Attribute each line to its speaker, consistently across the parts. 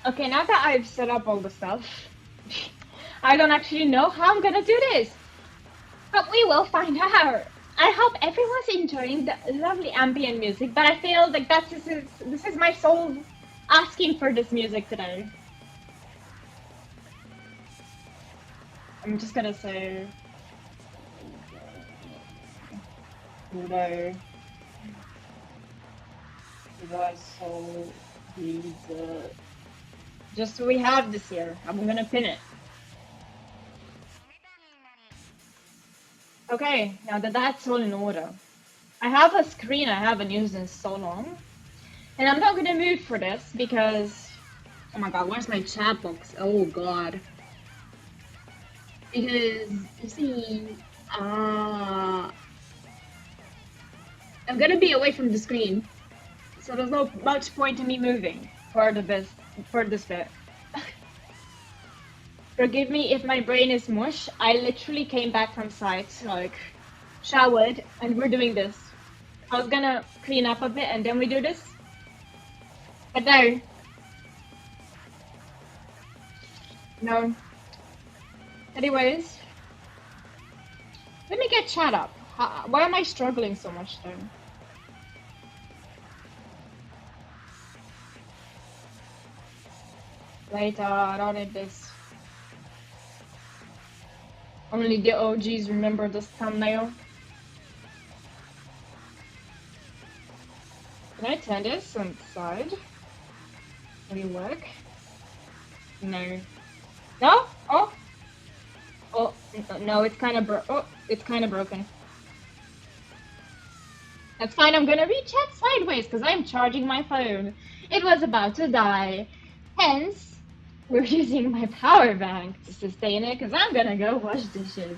Speaker 1: Okay, now that I've set up all the stuff, I don't actually know how I'm gonna do this. But we will find out. I hope everyone's enjoying the lovely ambient music, but I feel like this is my soul asking for this music today. I'm just gonna say no. So these just so we have this here. I'm gonna pin it. Okay, now that that's all in order. I have a screen I haven't used in so long. And I'm not gonna move for this because oh my god, where's my chat box? Oh god. Because you see, I'm gonna be away from the screen. So there's no much point in me moving for this bit. Forgive me if my brain is mush. I literally came back from site, like showered, and we're doing this. I was gonna clean up a bit and then we do this. But no. No. Anyways. Let me get chat up. Why am I struggling so much then? Later, I don't need this. Only the OGs remember this thumbnail. Can I turn this on the side? Will it work? No. No? Oh! Oh, no, it's kind of it's kind of broken. That's fine, I'm gonna reach it sideways because I'm charging my phone. It was about to die. Hence, we're using my power bank to sustain it because I'm gonna go wash dishes.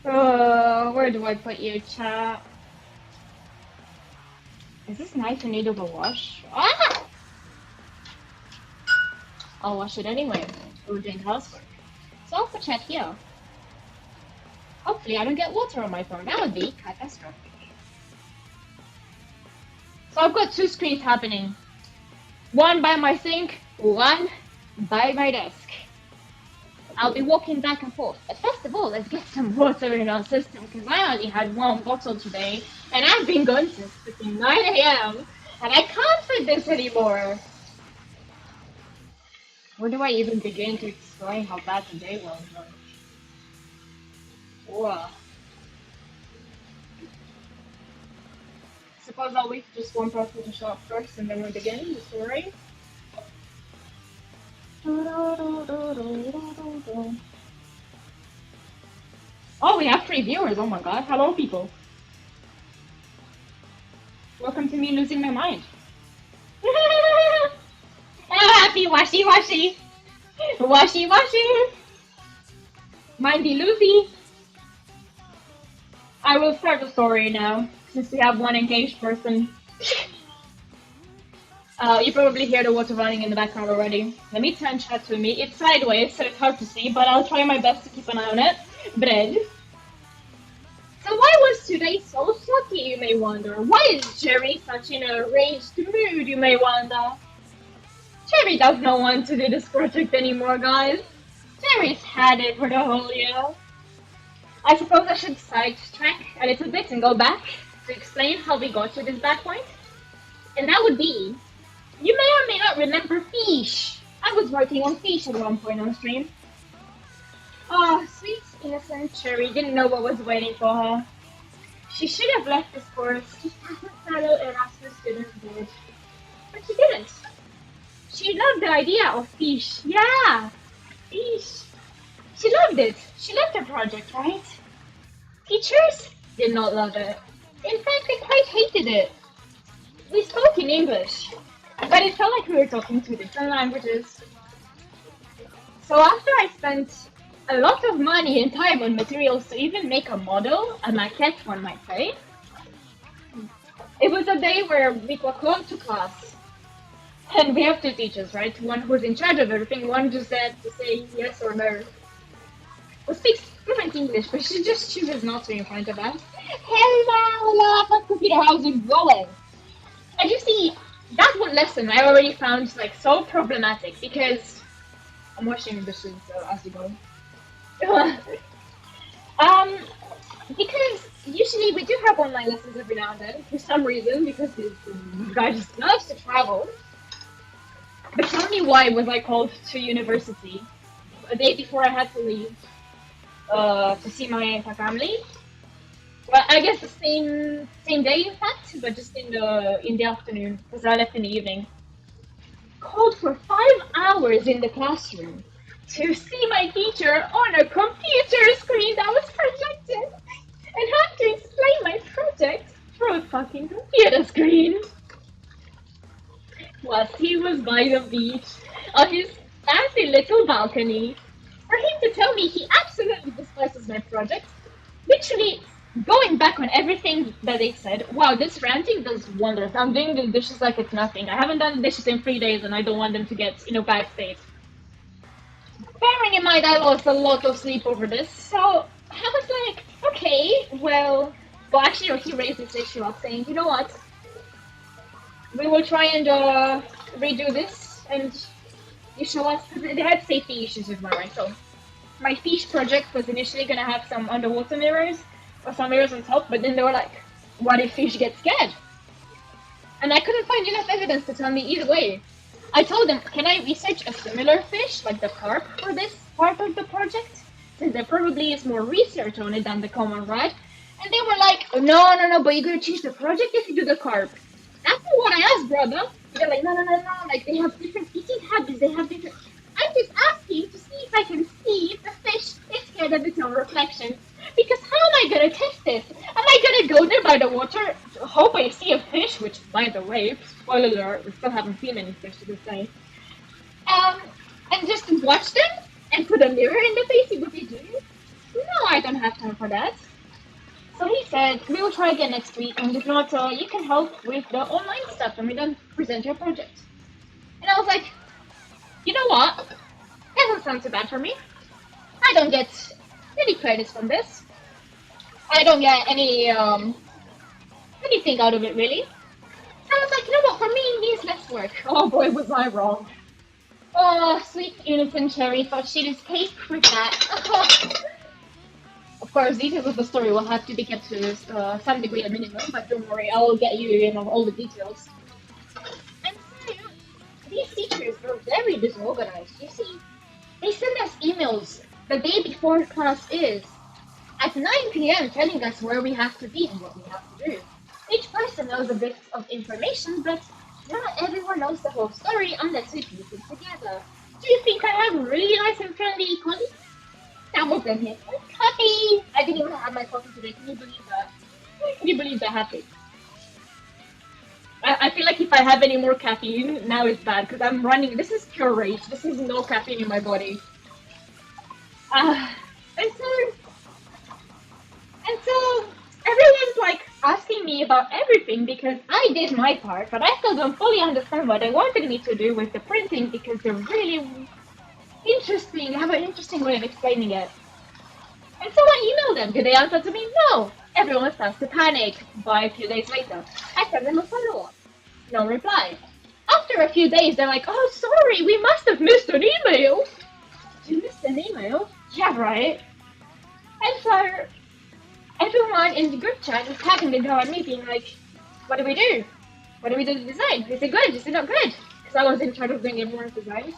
Speaker 1: Where do I put you, chat? Is this knife and needle to wash? Ah! I'll wash it anyway. We're doing housework. So I'll put chat here. Hopefully I don't get water on my phone. That would be catastrophic. So I've got two screens happening. One by my sink, one by my desk. I'll be walking back and forth. But first of all, let's get some water in our system because I only had one bottle today and I've been going since 9 a.m. and I can't fit this anymore. Where do I even begin to explain how bad the day was? Whoa. Suppose I'll wait for just one person to show up first and then we begin the story. Oh, we have 3 viewers. Oh my god. Hello, people. Welcome to me losing my mind. Happy washy washy. Washy washy. Mindy Lucy. I will start the story now, since we have one engaged person. You probably hear the water running in the background already. Let me turn chat to me. It's sideways, so it's hard to see, but I'll try my best to keep an eye on it. Bread. So why was today so sucky, you may wonder? Why is Jerry such in a raged mood, you may wonder? Jerry does not want to do this project anymore, guys. Jerry's had it for the whole year. I suppose I should sidetrack a little bit and go back to explain how we got to this bad point. And that would be, you may or may not remember Fish. I was working on Fish at one point on stream. Oh, sweet, innocent Cherry didn't know what was waiting for her. She should have left this course just as a fellow Erasmus student did. But she didn't. She loved the idea of Fish. Yeah, Fish. She loved it. She loved the project, right? Teachers did not love it. In fact, they quite hated it. We spoke in English, but it felt like we were talking 2 different languages. So after I spent a lot of money and time on materials to even make a model, a maquette one might say, it was a day where we got home to class. And we have 2 teachers, right? One who's in charge of everything, one just there to say yes or no. Who speaks fluent English, but she just chooses not to in front of us. Hello, computer, how's it going? And you see, that one lesson I already found like so problematic because I'm washing dishes as you go. um, because usually we do have online lessons every now and then for some reason because this guy just loves to travel. But tell me why was I called to university a day before I had to leave to see my family? Well, I guess the same day in fact, but just in the afternoon because I left in the evening. Called for 5 hours in the classroom to see my teacher on a computer screen that was projected and had to explain my project through a fucking computer screen whilst he was by the beach on his fancy little balcony for him to tell me he absolutely despises my project. Literally going back on everything that they said. Wow, this ranting does wonders. I'm doing the dishes like it's nothing. I haven't done the dishes in 3 days and I don't want them to get in a bad state. Bearing in mind I lost a lot of sleep over this, so I was like, okay, well actually he raised this issue up saying, you know what, we will try and redo this and you show us, because they had safety issues with mine, so my fish project was initially gonna have some underwater mirrors or some mirrors on top, but then they were like, what if fish get scared? And I couldn't find enough evidence to tell me either way. I told them, can I research a similar fish, like the carp, for this part of the project? Since there probably is more research on it than the common red. And they were like, oh, no, but you're gonna change the project if you do the carp. That's not what I asked, brother. They're like, no, like they have different eating habits, they have different... I'm just asking to see if I can see if the fish is scared of its own reflection. Because how am I gonna test this? Am I gonna go there by the water, hope I see a fish, which, by the way, spoiler alert, we still haven't seen any fish to this day, and just watch them and put a mirror in the face, see what they do? No, I don't have time for that. So he said, we will try again next week, and if not, you can help with the online stuff, and we don't present your project. And I was like, you know what? Doesn't sound too bad for me. I don't get any credits from this. I don't get any anything out of it really. So I was like, you know what? For me, it means less work. Oh boy, was I wrong. Oh, sweet innocent Cherry thought she'd escape with that. Of course, details of the story will have to be kept to some degree at minimum, but don't worry, I will get you all the details. And so, these teachers were very disorganized. You see, they send us emails the day before class is at 9 p.m. telling us where we have to be and what we have to do. Each person knows a bit of information, but not everyone knows the whole story unless we piece it together. Do you think I have really nice and friendly colleagues? Some of them here. Coffee! I didn't even have my coffee today. Can you believe that? Can you believe that happened? I feel like if I have any more caffeine, now it's bad because I'm running. This is pure rage. This is no caffeine in my body. And so everyone's like asking me about everything because I did my part, but I still don't fully understand what they wanted me to do with the printing because they're really interesting. They have an interesting way of explaining it. And so I emailed them. Did they answer to me? No. Everyone starts to panic. By a few days later, I send them a follow-up. No reply. After a few days, they're like, oh, sorry, we must have missed an email. You missed an email? Yeah, right. And so everyone in the group chat is having the entire meeting like, what do we do? What do we do to design? Is it good? Is it not good? Because I was in charge of doing everyone's design.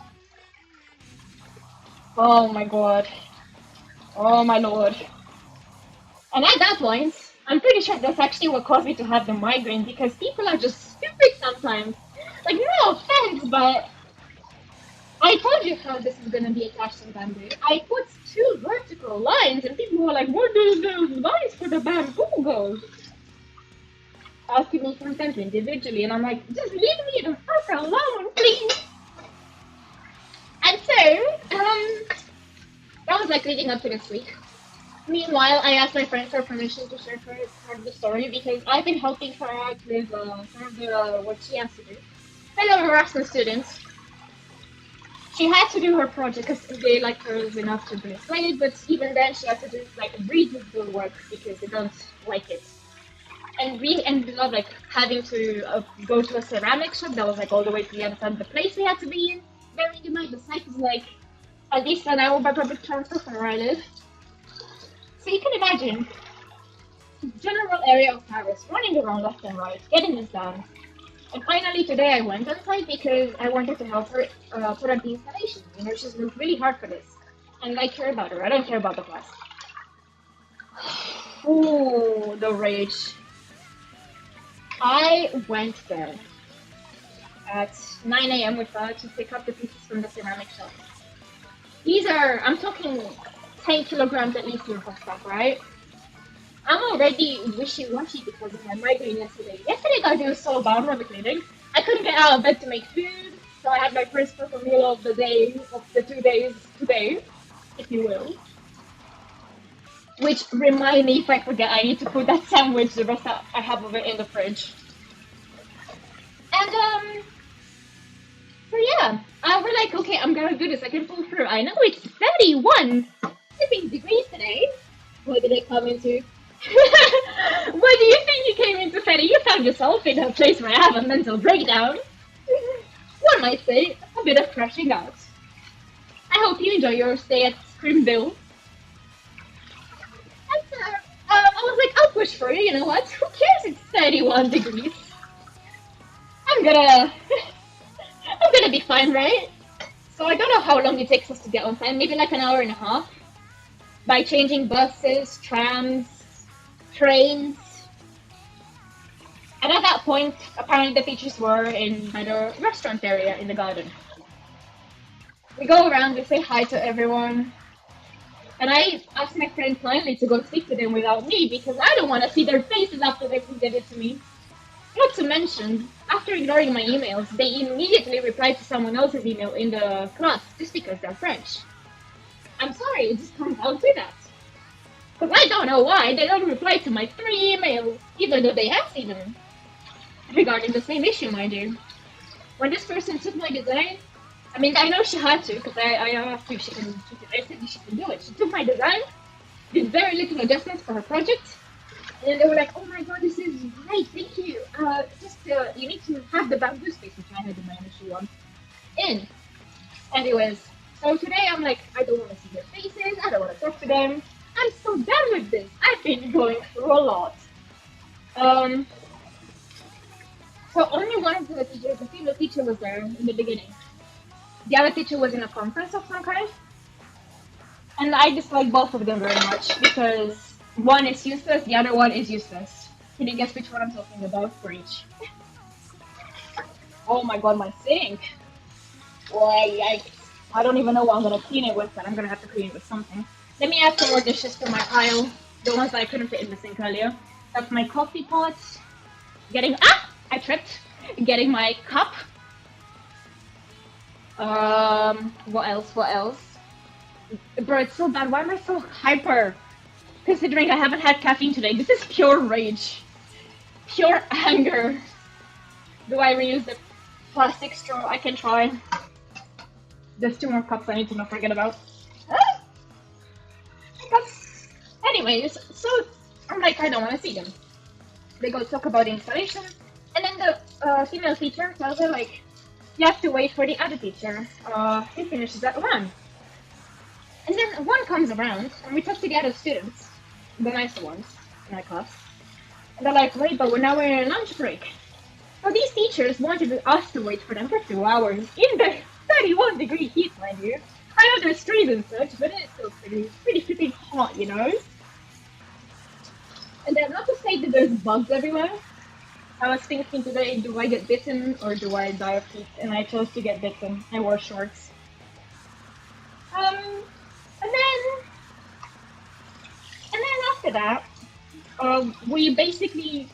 Speaker 1: Oh my god. Oh my lord. And at that point, I'm pretty sure that's actually what caused me to have the migraine because people are just stupid sometimes. Like, no offense, but I told you how this is gonna be attached to the bamboo. I put 2 vertical lines and people were like, where do those lines for the bamboo go? Asking me for them individually and I'm like, just leave me the fuck alone, please. And so, that was like leading up to this week. Meanwhile, I asked my friend for permission to share part of the story because I've been helping her out with some of the what she has to do. Fellow Erasmus students. She had to do her project because they like her enough to explain it, but even then she had to do like redo the work because they don't like it. And we ended up like having to go to a ceramic shop that was like all the way to the other side of the place we had to be in. Bearing in mind the site is like at least an hour by public transport from where I live. So you can imagine general area of Paris, running around left and right, getting this done. And finally today I went on site because I wanted to help her put up the installation. You know, she's worked really hard for this. And I care about her. I don't care about the class. Ooh, the rage. I went there at 9 a.m. with her to pick up the pieces from the ceramic shop. These are, I'm talking 10 kilograms at least worth of stuff, right? I'm already wishy-washy because of my migraine yesterday. Yesterday got doing so bad with the cleaning. I couldn't get out of bed to make food, so I had my first proper meal of the day, of the 2 days today, if you will. Which, remind me if I forget, I need to put that sandwich, the rest that I have of it, in the fridge. And, so yeah, we're like, okay, I'm gonna do this, I can pull through. I know it's 31 flipping degrees today. What did I come into? What do you think you came into, Freddy? You found yourself in a place where I have a mental breakdown. One might say, a bit of crashing out. I hope you enjoy your stay at Screamville. I was like, I'll push for you know what? Who cares it's 31 degrees? I'm gonna be fine, right? So I don't know how long it takes us to get on time, maybe like an hour and a half. By changing buses, trams, trains. And at that point, apparently the teachers were in the restaurant area in the garden. We go around, we say hi to everyone. And I asked my friend finally to go speak to them without me because I don't want to see their faces after they did it to me. Not to mention, after ignoring my emails, they immediately replied to someone else's email in the class just because they're French. I'm sorry, it just comes down to that. Because I don't know why they don't reply to my 3 emails, even though they have seen them. Regarding the same issue, mind you. When this person took my design, I mean, I know she had to, because I asked if I said she can do it. She took my design, did very little adjustments for her project, and then they were like, oh my god, this is great, thank you. You need to have the bamboo space, which I had in my initial one, in. Anyways, so today I'm like, I don't want to see their faces, I don't want to talk to them. I'm so done with this. I've been going through a lot. So only one of the teachers, the female teacher, was there in the beginning. The other teacher was in a conference of some kind. And I dislike both of them very much because one is useless, the other one is useless. Can you guess which one I'm talking about for each? Oh my god, my sink! Boy, I don't even know what I'm gonna clean it with, but I'm gonna have to clean it with something. Let me add some more dishes to my pile. The ones that I couldn't fit in the sink earlier. That's my coffee pot. I tripped. Getting my cup. What else? Bro, it's so bad. Why am I so hyper? Considering I haven't had caffeine today. This is pure rage. Pure anger. Do I reuse the plastic straw? I can try. There's 2 more cups I need to not forget about. Anyways, so I'm like, I don't want to see them. They go talk about the installation, and then the female teacher tells her like, you have to wait for the other teacher. He finishes at 1. And then 1 comes around, and we talk to the other students, the nicer ones in my class. And they're like, wait, but now we're in a lunch break. So these teachers wanted us to wait for them for 2 hours in the 31-degree heat, mind you. I know there's trees and such, but it's still pretty flipping hot, you know? And then not to say that there's bugs everywhere. I was thinking today, do I get bitten or do I die of heat? And I chose to get bitten. I wore shorts. And then after that, we basically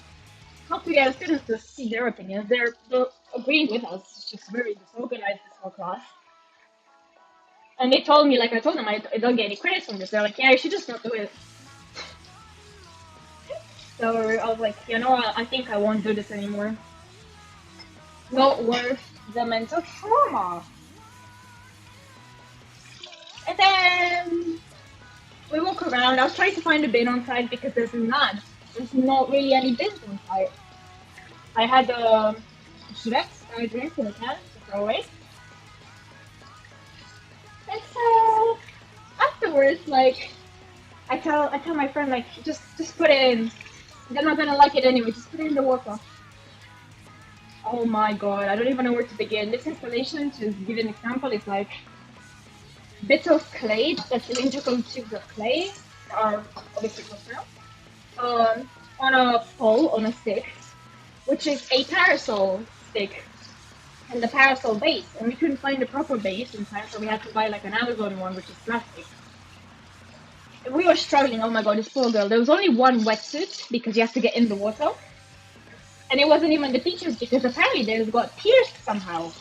Speaker 1: talked to the other students to see their opinions. They're agreeing with us. It's just very disorganized, this whole class. And they told me, like I told them, I don't get any credits from this. They're like, yeah, you should just not do it. So I was like, you know what, I think I won't do this anymore. Not worth the mental trauma. And then we walk around. I was trying to find a bin on site because there's none. There's not really any bins on site. I had Schweppes that I drank in a can to throw away. And so afterwards, like I tell my friend like just put it in. They're not gonna like it anyway. Just put it in the water. Oh my god, I don't even know where to begin. This installation, to give you an example, is like bits of clay, the cylindrical tubes of clay, are obviously cooked now, on a pole, on a stick, which is a parasol stick, and the parasol base. And we couldn't find the proper base in time, so we had to buy like an Amazon one, which is plastic. And we were struggling. Oh my god, this poor girl. There was only one wetsuit because you have to get in the water, and it wasn't even the teachers because apparently they got pierced somehow.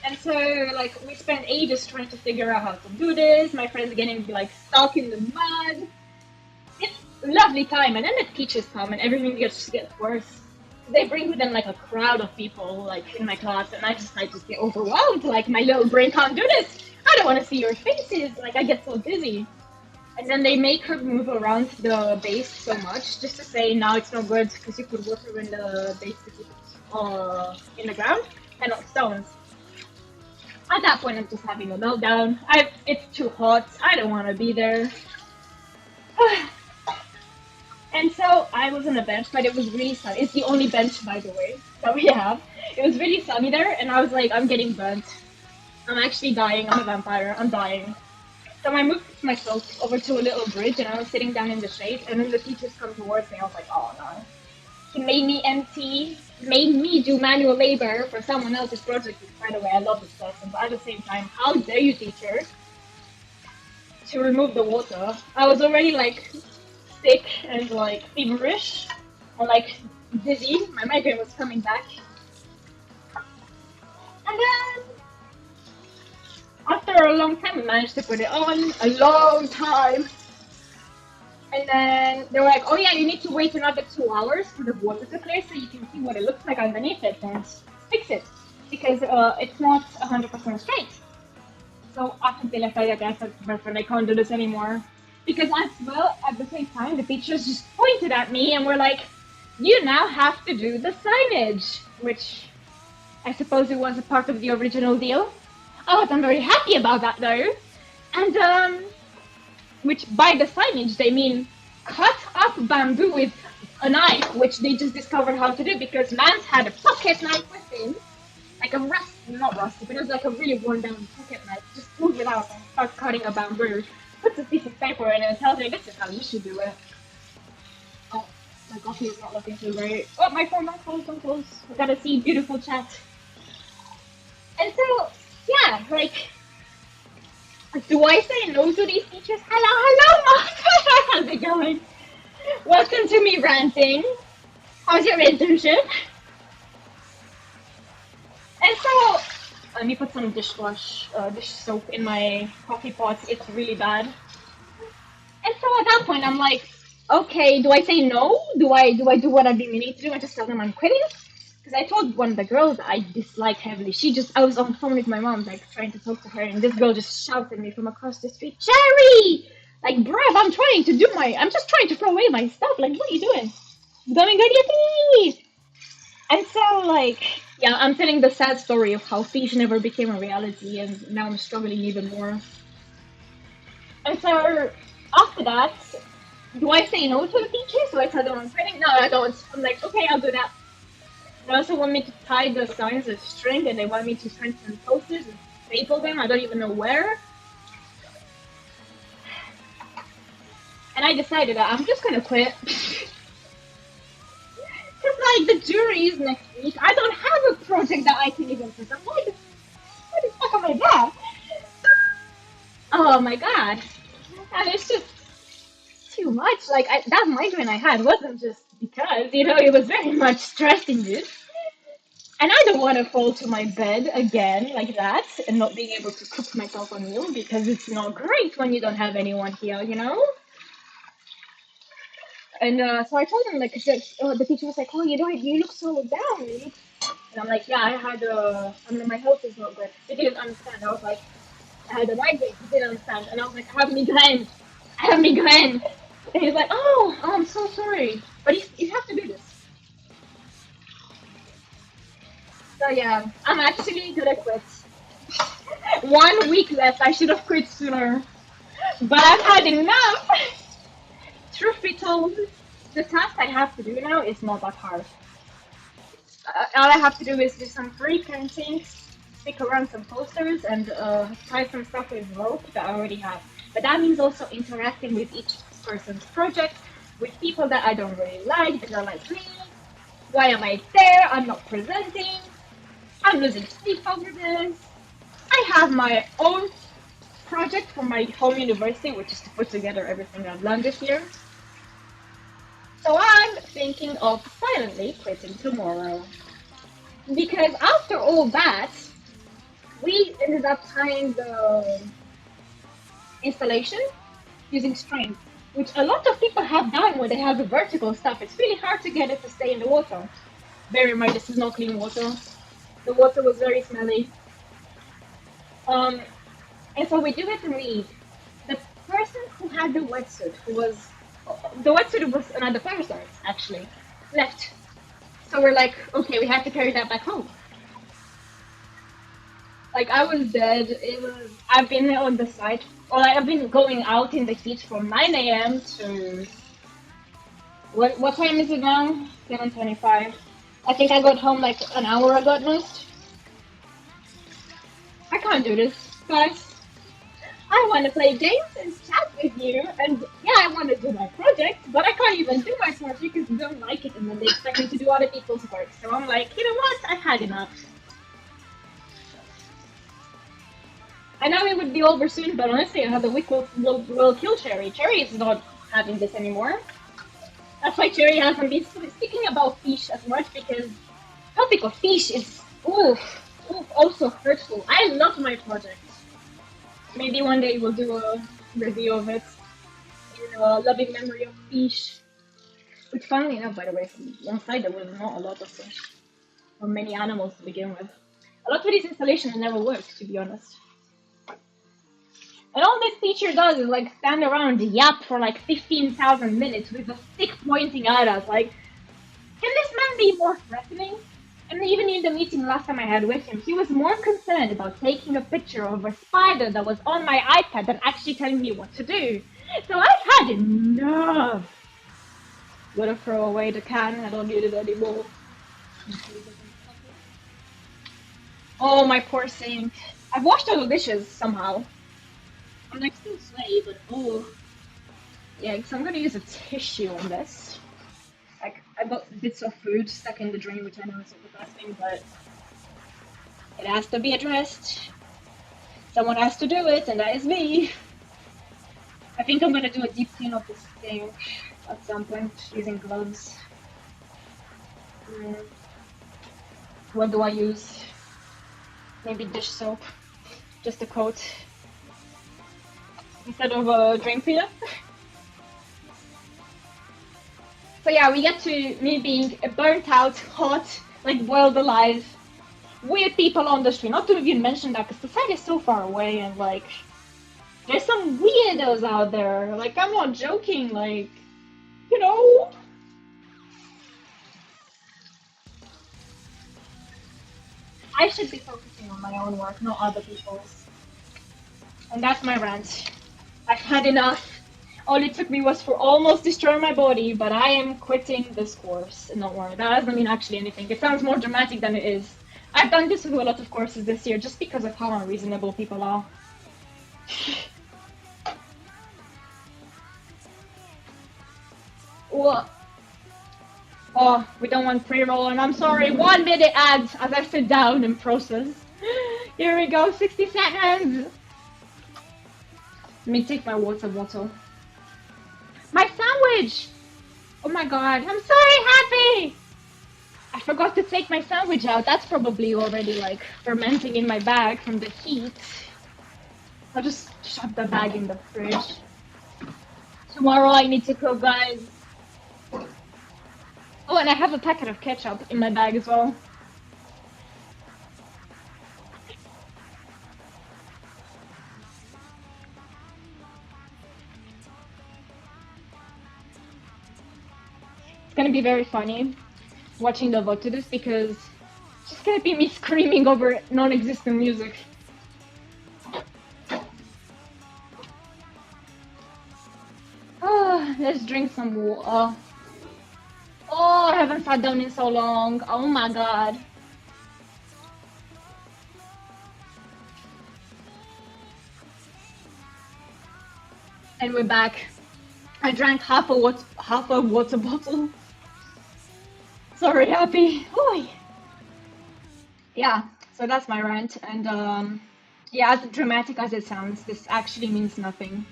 Speaker 1: And so, like, we spent ages trying to figure out how to do this. My friends getting, like, stuck in the mud. It's a lovely time, and then the teachers come, and everything gets worse. They bring with them, like, a crowd of people, like, in my class, and I just get overwhelmed. Like, my little brain can't do this. I don't want to see your faces. Like, I get so dizzy. And then they make her move around the base so much, just to say, now it's not good, because you put water in the base to keep it in the ground, and not stones. At that point, I'm just having a meltdown. It's too hot. I don't want to be there. And so I was on a bench, but it was really sunny. It's the only bench, by the way, that we have. It was really sunny there, and I was like, I'm getting burnt. I'm actually dying. I'm a vampire. I'm dying. So I moved myself over to a little bridge, and I was sitting down in the shade, and then the teachers come towards me. I was like, oh no. He made me do manual labor for someone else's project. By the way, I love this person, but at the same time, how dare you, teacher, to remove the water? I was already like sick and like feverish and like dizzy. My migraine was coming back. And then after a long time, we managed to put it on. A long time. And then they were like, oh yeah, you need to wait another 2 hours for the water to clear so you can see what it looks like underneath it and fix it. Because it's not 100% straight. So after they left, I said to my friend, I can't do this anymore. Because as well, at the same time, the teachers just pointed at me and were like, you now have to do the signage. Which I suppose it was a part of the original deal. I wasn't very happy about that though. And which by the signage they mean cut up bamboo with a knife, which they just discovered how to do because Mans had a pocket knife with him, like a not rusty, but it was like a really worn down pocket knife. Just pulls it out and starts cutting a bamboo, puts a piece of paper in it and tells me this is how you should do it. Oh, my coffee is not looking too great. Oh, my phone, don't close. I gotta see beautiful chat. And so, yeah, like, do I say no to these teachers? Hello, Mom! How's it going? Welcome to me ranting. How's your internship? And so, let me put some dish soap in my coffee pot. It's really bad. And so at that point, I'm like, okay, do I say no? Do I do what I've been meaning to do and just tell them I'm quitting? Because I told one of the girls that I dislike heavily. I was on the phone with my mom, like, trying to talk to her, and this girl just shouted at me from across the street, Cherry! Like, bruv, I'm just trying to throw away my stuff. Like, what are you doing? Going good, yippee! And so, like, yeah, I'm telling the sad story of how fish never became a reality, and now I'm struggling even more. And so, after that, do I say no to the teachers? Do I tell them I'm quitting? No, I don't. I'm like, okay, I'll do that. They also want me to tie the signs with string, and they want me to print some posters and staple them. I don't even know where. And I decided that I'm just gonna quit. Because, like, the jury is next week. I don't have a project that I can even present. Why the fuck am I there? Oh my god. And it's just too much. Like, that migraine I had wasn't just because, it was very much stressing it. And I don't want to fall to my bed again like that and not being able to cook myself a meal because it's not great when you don't have anyone here, And so I told him, like, the teacher was like, oh, you look so down. And I'm like, yeah, my health is not good. He didn't understand. I was like, I had a migraine. He didn't understand. And I was like, I have migraine. And he's like, oh, I'm so sorry. But you have to do this. So yeah, I'm actually gonna quit. 1 week left. I should have quit sooner. But I've had enough. Truth be told, the task I have to do now is not that hard. All I have to do is do some free paintings, stick around some posters, and try some stuff with rope that I already have. But that means also interacting with each person's project, with people that I don't really like, that are like me. Why am I there? I'm not presenting. I'm losing sleep over this. I have my own project for my home university, which is to put together everything I've learned this year. So I'm thinking of silently quitting tomorrow. Because after all that, we ended up tying the installation using string, which a lot of people have done when they have the vertical stuff. It's really hard to get it to stay in the water. Bear in mind, this is not clean water. The water was very smelly. Um, and so we do it and we eat. The person who had the wetsuit, the wetsuit was another person actually, left. So we're like, okay, we have to carry that back home. Like I was dead. I've been on the site, or I've been going out in the heat from 9 a.m. to what time is it now? 7:25. I think I got home like an hour ago at most. I can't do this, guys. I want to play games and chat with you, and yeah, I want to do my project, but I can't even do my project because you don't like it, and then they expect me to do other people's work. So I'm like, you know what? I've had enough. I know it would be over soon, but honestly, another week will kill Cherry. Cherry is not having this anymore. That's why Cherry hasn't been speaking about fish as much because topic of fish is also hurtful. I love my project. Maybe one day we'll do a review of it in loving memory of fish. Which, funnily enough, by the way, from one side there was not a lot of fish or many animals to begin with. A lot of these installations never worked, to be honest. And all this teacher does is like stand around yap for like 15,000 minutes with a stick pointing at us. Like, can this man be more threatening? And even in the meeting last time I had with him, he was more concerned about taking a picture of a spider that was on my iPad than actually telling me what to do. So I've had enough. Gotta throw away the can, I don't need it anymore. Oh, my poor sink. I've washed all the dishes somehow. I'm like still sweaty, but oh. Yeah, so I'm gonna use a tissue on this. Like, I've got bits of food stuck in the drain, which I know is not the best thing, but it has to be addressed. Someone has to do it, and that is me. I think I'm gonna do a deep clean of this thing at some point using gloves. What do I use? Maybe dish soap, just a coat instead of a drain cleaner. So yeah, we get to me being burnt out, hot, like boiled alive, weird people on the street. Not to even mention that, because the site is so far away, and like, there's some weirdos out there. Like, I'm not joking. Like, you know. I should be focusing on my own work, not other people's. And that's my rant. I've had enough. All it took me was for almost destroy my body, but I am quitting this course. Don't worry, that doesn't mean actually anything. It sounds more dramatic than it is. I've done this with a lot of courses this year just because of how unreasonable people are. What? Oh, we don't want pre-roll, and I'm sorry, 1 minute ads as I sit down and process. Here we go, 60 seconds! Let me take my water bottle. My sandwich! Oh my god, I'm sorry, happy! I forgot to take my sandwich out. That's probably already like fermenting in my bag from the heat. I'll just shove the bag in the fridge. Tomorrow I need to cook, guys. Oh, and I have a packet of ketchup in my bag as well. It's gonna be very funny watching the vote to this because it's just gonna be me screaming over non-existent music. Let's drink some water. Oh, I haven't sat down in so long. Oh my god. And we're back. I drank half a water bottle. Sorry, happy. Oy. Yeah, so that's my rant. And yeah, as dramatic as it sounds, this actually means nothing.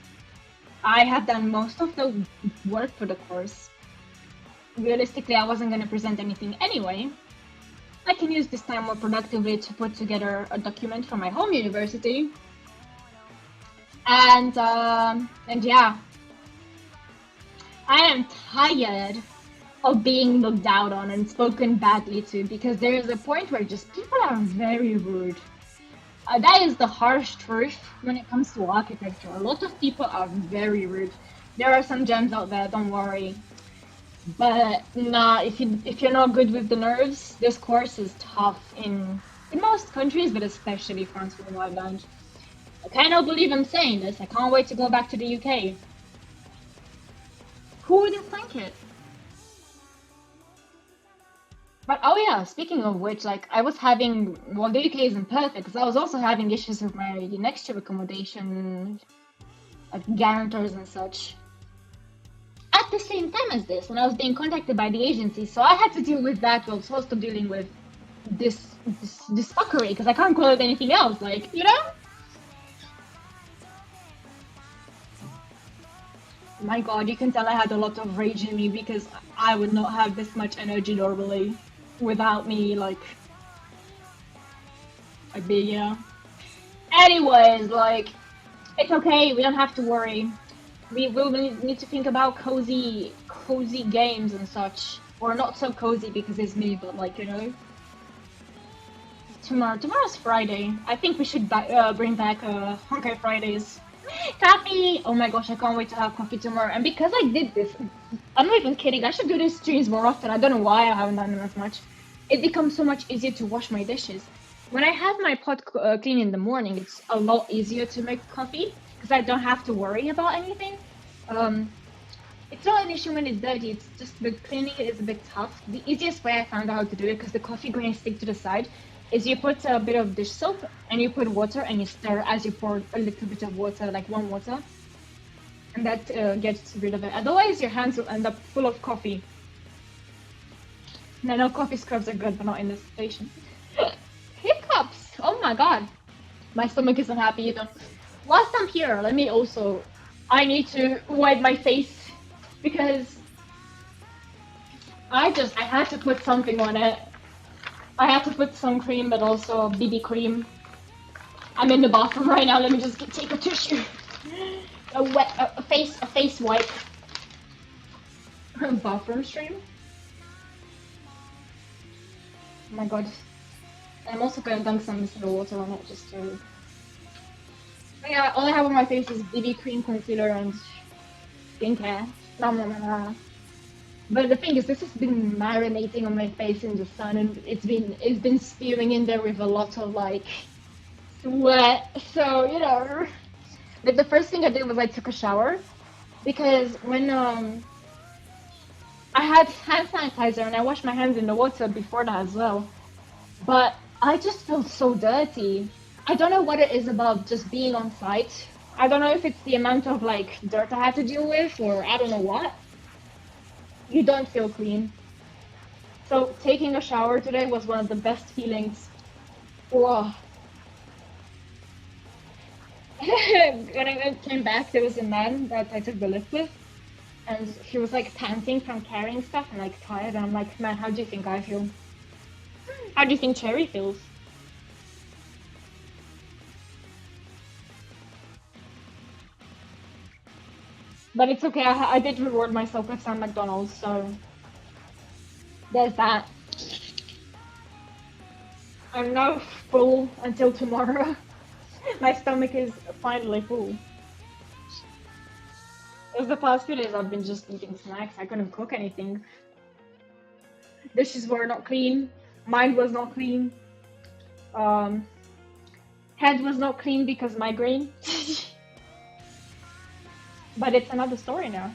Speaker 1: I have done most of the work for the course. Realistically, I wasn't going to present anything anyway. I can use this time more productively to put together a document for my home university. And yeah, I am tired of being looked down on and spoken badly to, because there is a point where just people are very rude. That is the harsh truth when it comes to architecture. A lot of people are very rude. There are some gems out there, don't worry. But nah, if you're not good with the nerves, this course is tough in most countries, but especially France and Ireland. I cannot believe I'm saying this. I can't wait to go back to the UK. Who wouldn't think it? But oh yeah, speaking of which, like I was having, well, the UK isn't perfect because I was also having issues with my next year accommodation, like guarantors and such. At the same time as this, when I was being contacted by the agency, so I had to deal with that while also dealing with this fuckery, because I can't call it anything else, like, you know? My god, you can tell I had a lot of rage in me because I would not have this much energy normally without me, like being, you know? Anyways, like, it's okay, we don't have to worry. We will need to think about cozy games and such. Or not so cozy because it's me, but like, you know. Tomorrow's Friday. I think we should bring back Honkai Fridays. Coffee! Oh my gosh, I can't wait to have coffee tomorrow. And because I did this, I'm not even kidding, I should do these streams more often. I don't know why I haven't done them as much. It becomes so much easier to wash my dishes. When I have my pot clean in the morning, it's a lot easier to make coffee because I don't have to worry about anything. It's not an issue when it's dirty, it's just the cleaning is a bit tough. The easiest way I found out how to do it, because the coffee grains stick to the side, is you put a bit of dish soap and you put water and you stir as you pour a little bit of water, like warm water. And that gets rid of it. Otherwise, your hands will end up full of coffee. No, coffee scrubs are good, but not in this situation. Hiccups! Oh my god. My stomach isn't happy either. Whilst I'm here, I need to wipe my face because I had to put something on it. I had to put some cream, but also BB cream. I'm in the bathroom right now. Let me just take a tissue. A face wipe. Bathroom stream. Oh my god. I'm also gonna dunk some micellar water on it just to. Yeah, all I have on my face is BB cream, concealer, and skincare. But the thing is, this has been marinating on my face in the sun, and it's been spewing in there with a lot of like sweat. So you know, like the first thing I did was I took a shower, because when I had hand sanitizer and I washed my hands in the water before that as well, but I just feel so dirty. I don't know what it is about just being on site. I don't know if it's the amount of like dirt I had to deal with, or I don't know what. You don't feel clean. So taking a shower today was one of the best feelings. Whoa. When I came back, there was a man that I took the lift with, and he was like panting from carrying stuff and like tired, and I'm like, man, how do you think I feel? How do you think Cherry feels? But it's okay, I did reward myself with some McDonald's, so there's that. I'm now full until tomorrow. My stomach is finally full. Over the past few days I've been just eating snacks. I couldn't cook anything. Dishes were not clean. Mind was not clean. Um, Head was not clean because migraine. But it's another story now.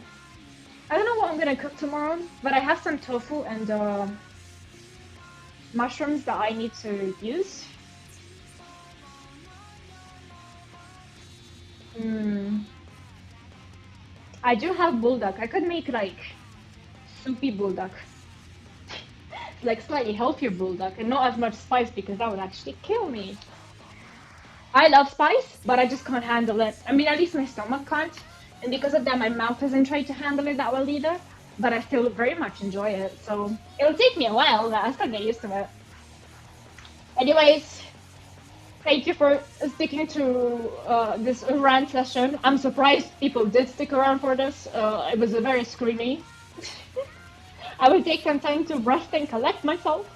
Speaker 1: I don't know what I'm gonna cook tomorrow, but I have some tofu and mushrooms that I need to use. Hmm. I do have bulldog. I could make like soupy bulldog, like slightly healthier bulldog, and not as much spice because that would actually kill me. I love spice, but I just can't handle it. I mean, at least my stomach can't, and because of that, my mouth hasn't tried to handle it that well either. But I still very much enjoy it, so it'll take me a while, but I still get used to it. Anyways, thank you for sticking to this rant session. I'm surprised people did stick around for this. It was a very screamy. I will take some time to rest and collect myself.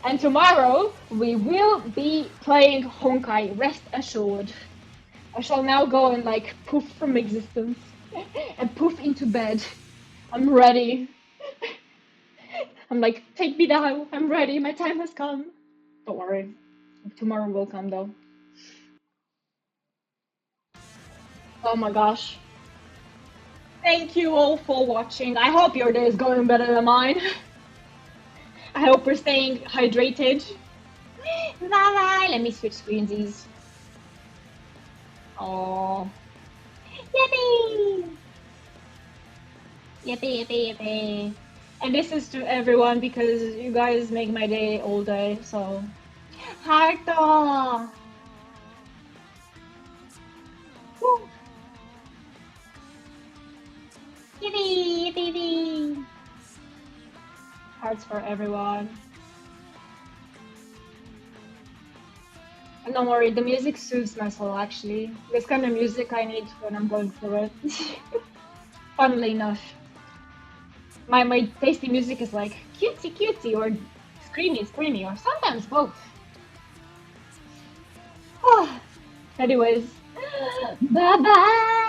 Speaker 1: And tomorrow we will be playing Honkai, rest assured. I shall now go and like poof from existence and poof into bed. I'm ready. I'm like, take me now. I'm ready. My time has come. Don't worry. Tomorrow will come though. Oh my gosh. Thank you all for watching. I hope your day is going better than mine. I hope we're staying hydrated. Bye bye. Let me switch screensies. Oh. Yippee! Yippee, yippee, yippee. And this is to everyone because you guys make my day all day, so. Hearto! Woo! Yippee, yippee, yippee! Hearts for everyone. And don't worry, the music soothes my soul actually. This kind of music I need when I'm going through it. Funnily enough. My tasty music is like cutesy cutesy or screamy screamy or sometimes both. Anyways, bye bye!